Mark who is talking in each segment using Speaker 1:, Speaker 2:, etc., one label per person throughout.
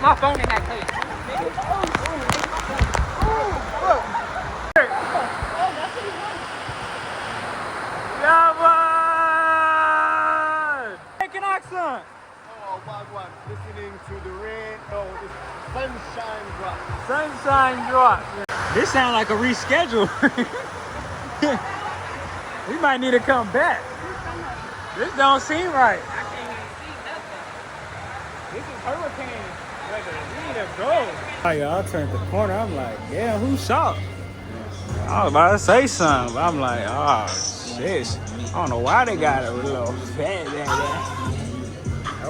Speaker 1: my phone in that case. Yeah, man! Take an accent!
Speaker 2: Oh, what? Listening to the rain. Oh, the sunshine drop.
Speaker 1: Sunshine drop. This sounds like a reschedule. We might need to come back. This don't seem right. I can't even see nothing. This is hurricane weather. We need to go. Oh, y'all turned the corner. I'm like, yeah, who shot? I was about to say something, but I'm like, oh, shit. I don't know why they got a little fat there.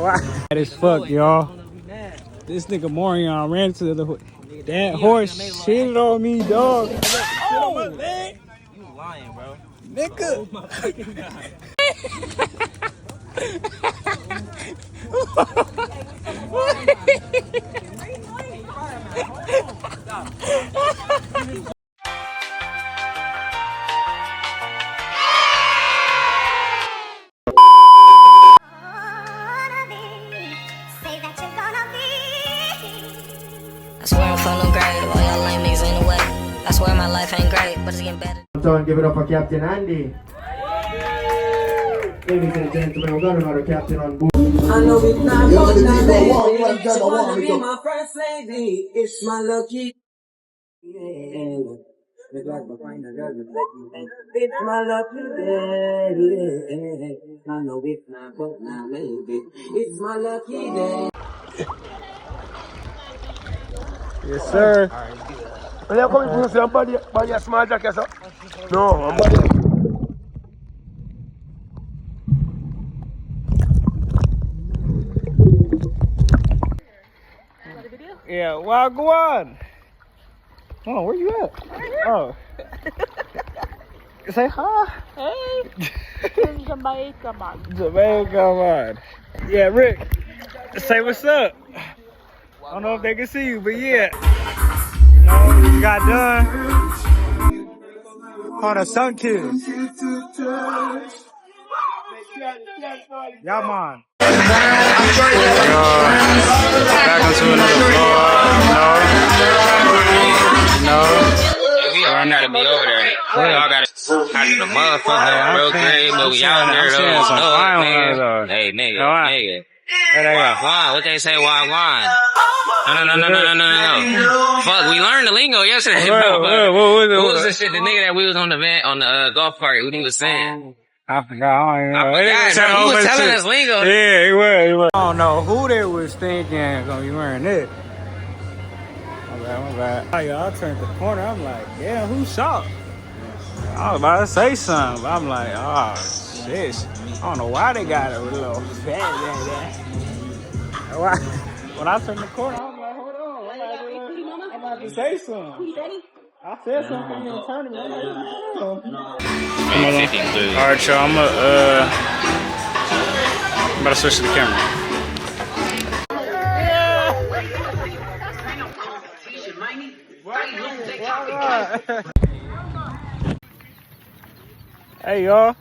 Speaker 1: Why? That is fuck, y'all. This nigga Morion ran to that horse shitted on me, dog. Shit on my leg.
Speaker 3: You lying, bro.
Speaker 1: Nigga. Oh my fucking God.
Speaker 4: I swear I'm from no grave, all y'all lame niggas ain't the way. I swear my life ain't great, but it's getting better.
Speaker 5: Don't give it up for Captain Andy. Ladies and gentlemen, we're gonna have a captain on board.
Speaker 6: I know it's not much now, baby. She wanna be my first lady. It's my lucky. Yeah. It's my lucky day. I know it's not much now, baby. It's my lucky day.
Speaker 1: Yes, sir.
Speaker 2: Are you coming to somebody buy a small jacket, sir? No, I'm buying.
Speaker 1: Yeah, Wagwan. Oh, where you at? Oh. Say hi.
Speaker 7: Hey, in Jamaica, man.
Speaker 1: Jamaica, man. Yeah, Rick. Say what's up. I don't know if they can see you, but yeah. No, we got done. Called a Sun Kids. Yeah, man. Back into another vlog. No.
Speaker 3: We all gotta be over there. We all gotta out the motherfucker real crazy, but we out there though. Hey, nigga. Why? What they say? Why? No. Fuck, we learned the lingo yesterday, bro. What was the shit? The nigga that we was on the golf cart, what he was saying?
Speaker 1: I forgot.
Speaker 3: He was telling us lingo.
Speaker 1: Yeah, he was. I don't know who they was thinking gonna be wearing it. My bad. Oh, y'all turned the corner. I'm like, yeah, who shot? I was about to say something, but I'm like, oh, shit. I don't know why they got a little fat there. When I turned the corner, I'm like, hold on. I'm about to say something. I said something in the tournament. I'm like, oh. All right, y'all. I'm about to switch to the camera. Hey, y'all.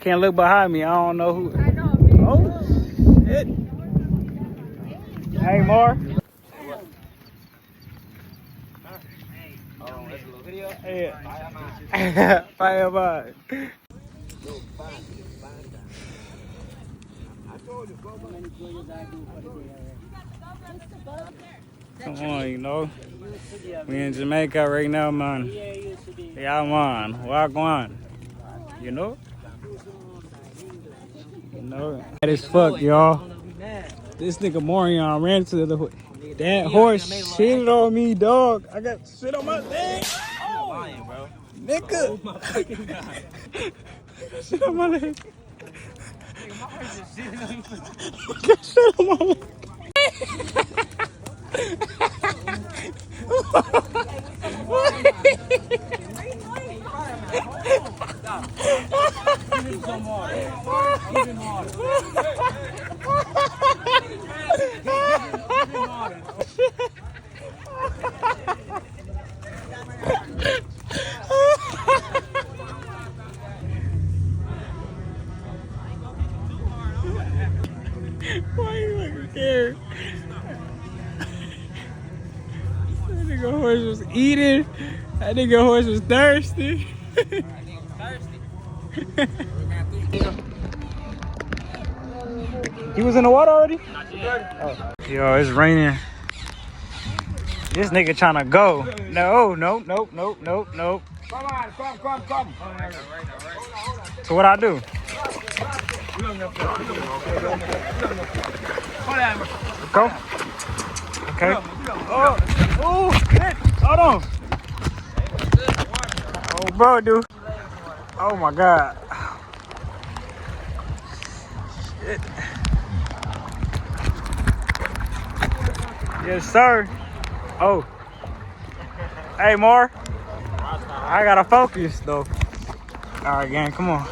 Speaker 1: Can't look behind me. I don't know who. Oh, shit. Hey, Mar. Oh, that's a little video? Yeah. Fire. Come on, you know. We in Jamaica right now, man. Yeah, man. Walk on. You know? That is fuck, y'all. This nigga Morion ran to that horse shitted on me, dog. I got shit on my leg.
Speaker 3: You lying, bro.
Speaker 1: Nigga.
Speaker 3: Oh my fucking God.
Speaker 1: Shit on my leg. Got shit on my leg. Why are you looking? Here. That nigga horse was eating. That nigga horse was thirsty. He was in the water already? Oh. Yo, it's raining. This nigga trying to go. No. Come on, come. So what I do? Go. Okay. Oh, shit. Hold on. Oh, bro, dude. Oh my God. Shit. Yes, sir. Oh. Hey, Mar. I gotta focus though. All right, gang, come on.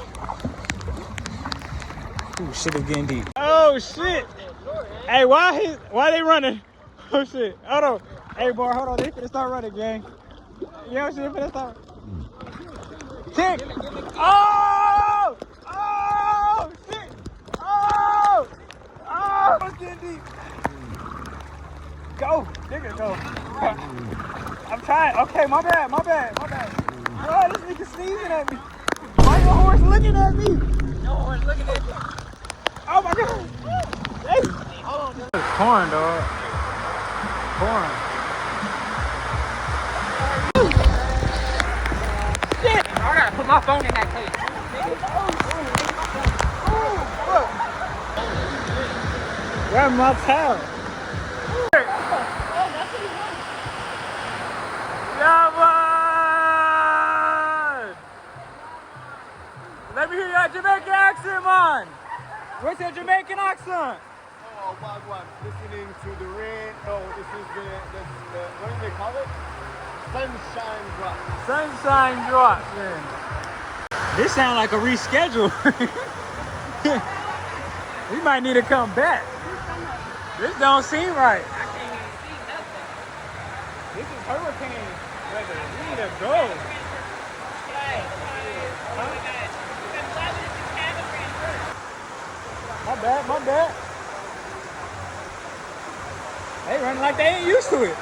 Speaker 1: Ooh, shit is getting deep. Oh shit! Hey, why they running? Oh shit! Hold on. Hey, boy, hold on. They finna start running, gang. Yo, shit, finna start. Kick! Oh! Oh shit! Oh! Oh! It's getting deep. Go, nigga, go. I'm trying. Okay, my bad. Bro, this nigga sneezing at me. Why your horse looking at me? Your horse looking at me. Oh my God. Hey. Hold on. Corn, dog. Corn. Shit. I gotta put my phone in that case. Grab my towel. Come on! Let me hear your Jamaican accent, man. What's your Jamaican accent?
Speaker 2: Oh, Wagwan, listening to the rain. Oh, this is the what do they call it? Sunshine drop.
Speaker 1: Sunshine drop, man. This sounds like a reschedule. We might need to come back. This don't seem right. I can't even see nothing. This is hurricane weather. We need to go. My bad. They running like they ain't used to it.